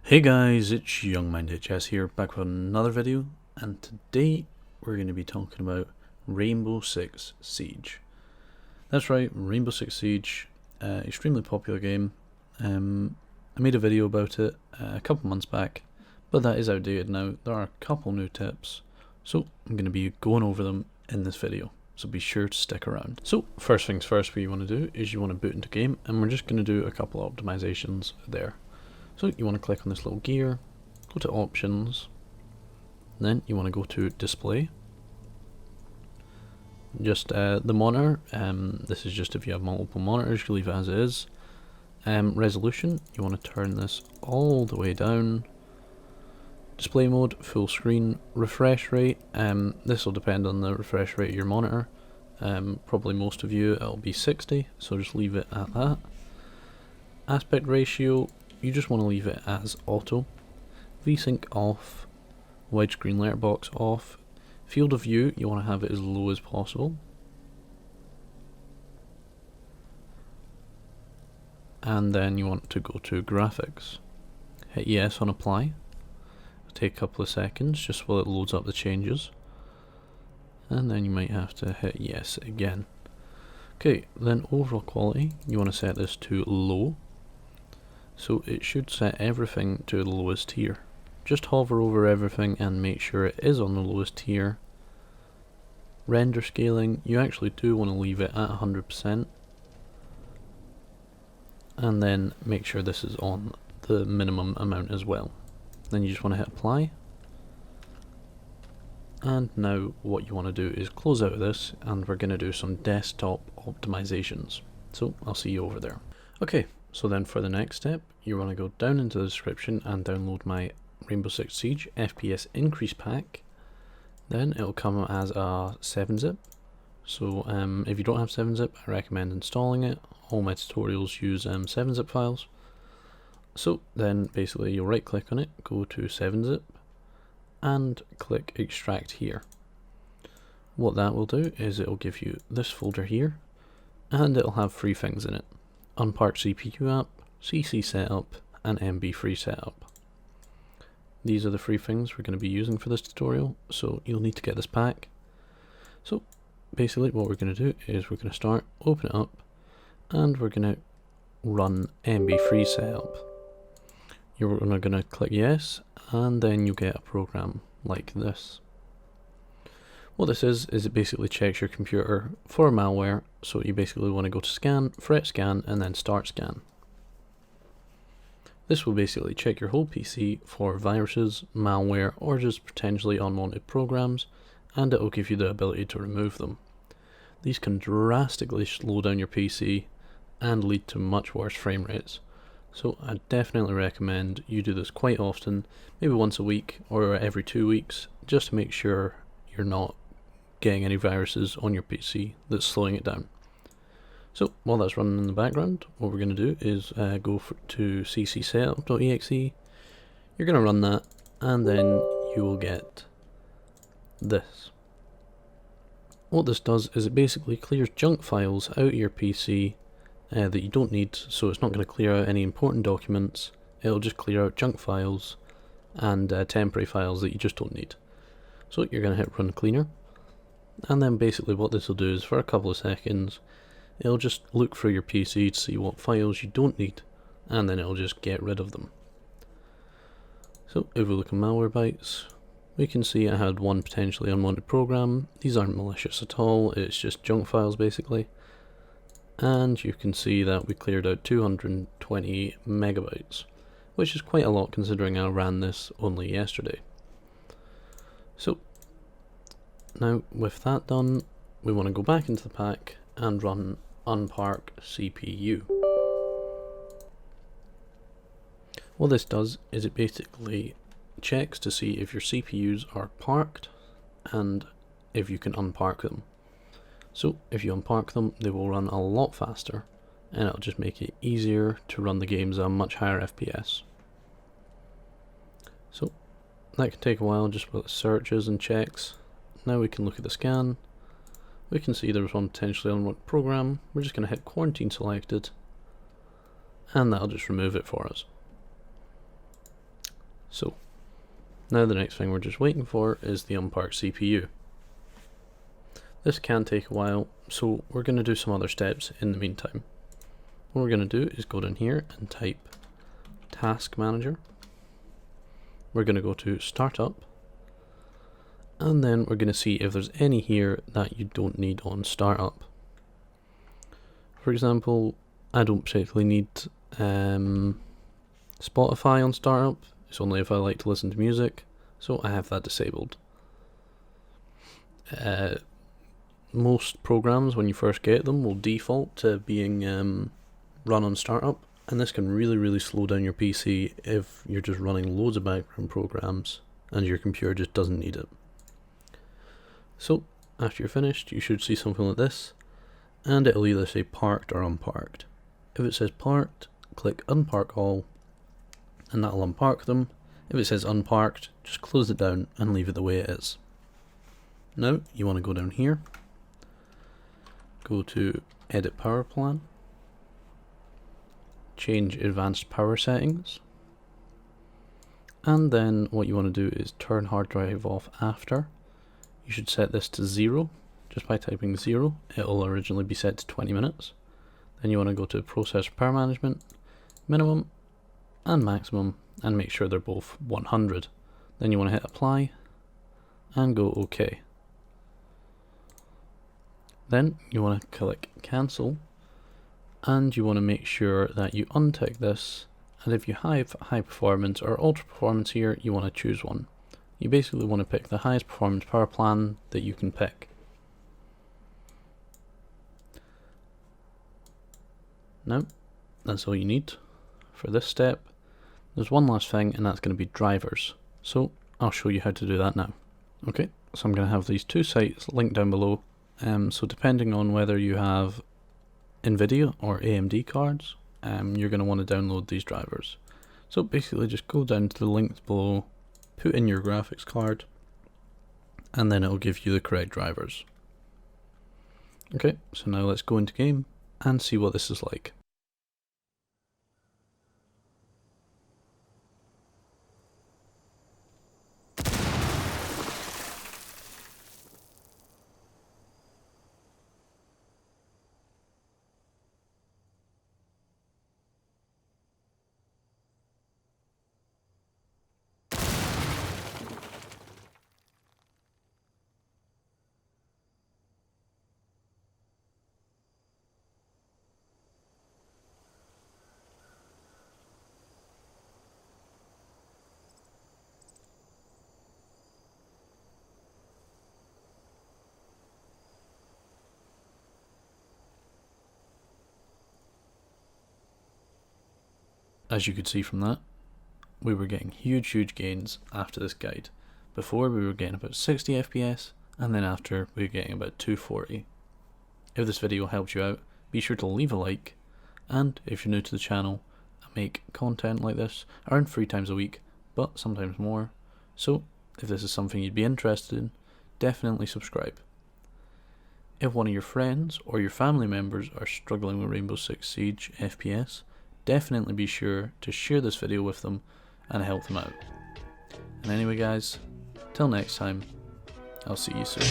Hey guys, it's Youngmind HS here, back with another video, and today we're going to be talking about Rainbow Six Siege. That's right, Rainbow Six Siege, extremely popular game. I made a video about it a couple months back, but that is outdated now. There are a couple new tips, so I'm going to be going over them in this video, so be sure to stick around. So first things first, what you want to do is you want to boot into game, and we're just going to do a couple of optimizations there. So you want to click on this little gear, go to options, then you want to go to display. Just the monitor, this is just if you have multiple monitors, you leave it as it is. Resolution, you want to turn this all the way down. Display mode, full screen. Refresh rate, this will depend on the refresh rate of your monitor. Probably most of you it'll be 60, so just leave it at that. Aspect ratio, you just want to leave it as auto. VSync off. Widescreen letterbox off. Field of view, you want to have it as low as possible. And then you want to go to graphics. Hit yes on apply. It'll take a couple of seconds just while it loads up the changes. And then you might have to hit yes again. Okay, then overall quality, you want to set this to low. So it should set everything to the lowest tier. Just hover over everything and make sure it is on the lowest tier. Render scaling, you actually do want to leave it at 100%. And then make sure this is on the minimum amount as well. Then you just want to hit apply. And now what you want to do is close out of this, and we're going to do some desktop optimizations. So I'll see you over there. Okay. So then for the next step, you want to go down into the description and download my Rainbow Six Siege FPS Increase Pack. Then it'll come as a 7-zip. So if you don't have 7-zip, I recommend installing it. All my tutorials use 7-zip files. So then basically you'll right click on it, go to 7-zip, and click extract here. What that will do is it'll give you this folder here, and it'll have 3 things in it. Unpark CPU app, CC setup, and MB free setup. These are the 3 things we're going to be using for this tutorial, so you'll need to get this pack. So basically what we're going to do is we're going to start, open it up, and we're going to run MB free setup. You're going to click yes, and then you get a program like this. What this is it basically checks your computer for malware, so you basically want to go to scan, threat scan, and then start scan. This will basically check your whole PC for viruses, malware, or just potentially unwanted programs, and it will give you the ability to remove them. These can drastically slow down your PC and lead to much worse frame rates. So I definitely recommend you do this quite often, maybe once a week or every 2 weeks, just to make sure you're not getting any viruses on your PC that's slowing it down. So while that's running in the background, what we're going to do is go to ccsetup.exe. You're going to run that, and then you will get this. What this does is it basically clears junk files out of your PC that you don't need, so it's not going to clear out any important documents. It'll just clear out junk files and temporary files that you just don't need. So you're going to hit run cleaner. And then basically what this will do is for a couple of seconds, it'll just look through your PC to see what files you don't need, and then it'll just get rid of them. So if we look at Malwarebytes, we can see I had one potentially unwanted program. These aren't malicious at all, it's just junk files basically. And you can see that we cleared out 220 megabytes, which is quite a lot considering I ran this only yesterday. So now with that done, we want to go back into the pack and run Unpark CPU. What this does is it basically checks to see if your CPUs are parked and if you can unpark them. So if you unpark them, they will run a lot faster, and it'll just make it easier to run the games at a much higher FPS. So that can take a while just with searches and checks. Now we can look at the scan. We can see there was one potentially unwanted program. We're just going to hit quarantine selected, and that'll just remove it for us. So now the next thing we're just waiting for is the Unpark CPU. This can take a while, so we're going to do some other steps in the meantime. What we're going to do is go down here and type Task Manager. We're going to go to Startup, and then we're going to see if there's any here that you don't need on Startup. For example, I don't particularly need Spotify on Startup. It's only if I like to listen to music, so I have that disabled. Most programs, when you first get them, will default to being run on Startup, and this can really slow down your PC if you're just running loads of background programs and your computer just doesn't need it. So after you're finished, you should see something like this, and it'll either say parked or unparked. If it says parked, click Unpark All, and that'll unpark them. If it says unparked, just close it down and leave it the way it is. Now you want to go down here, go to Edit Power Plan, change Advanced Power Settings, and then what you want to do is turn hard drive off after. You should set this to 0. Just by typing 0, it'll originally be set to 20 minutes. Then you want to go to Processor Power Management, Minimum and Maximum, and make sure they're both 100. Then you want to hit Apply and go OK. Then you want to click Cancel, and you want to make sure that you untick this, and if you have high performance or ultra performance here, you want to choose one. You basically want to pick the highest performance power plan that you can pick. Now, that's all you need for this step. There's one last thing, and that's going to be drivers. So I'll show you how to do that now. Okay, so I'm going to have these two sites linked down below. So depending on whether you have NVIDIA or AMD cards, you're going to want to download these drivers. So basically just go down to the links below, put in your graphics card, and then it'll give you the correct drivers. Okay, so now let's go into game and see what this is like. As you could see from that, we were getting huge gains after this guide. Before we were getting about 60 FPS, and then after we were getting about 240. If this video helped you out, be sure to leave a like, and if you're new to the channel, I make content like this around 3 times a week, but sometimes more, so if this is something you'd be interested in, definitely subscribe. If one of your friends or your family members are struggling with Rainbow Six Siege FPS, definitely be sure to share this video with them and help them out. And anyway guys, till next time, I'll see you soon.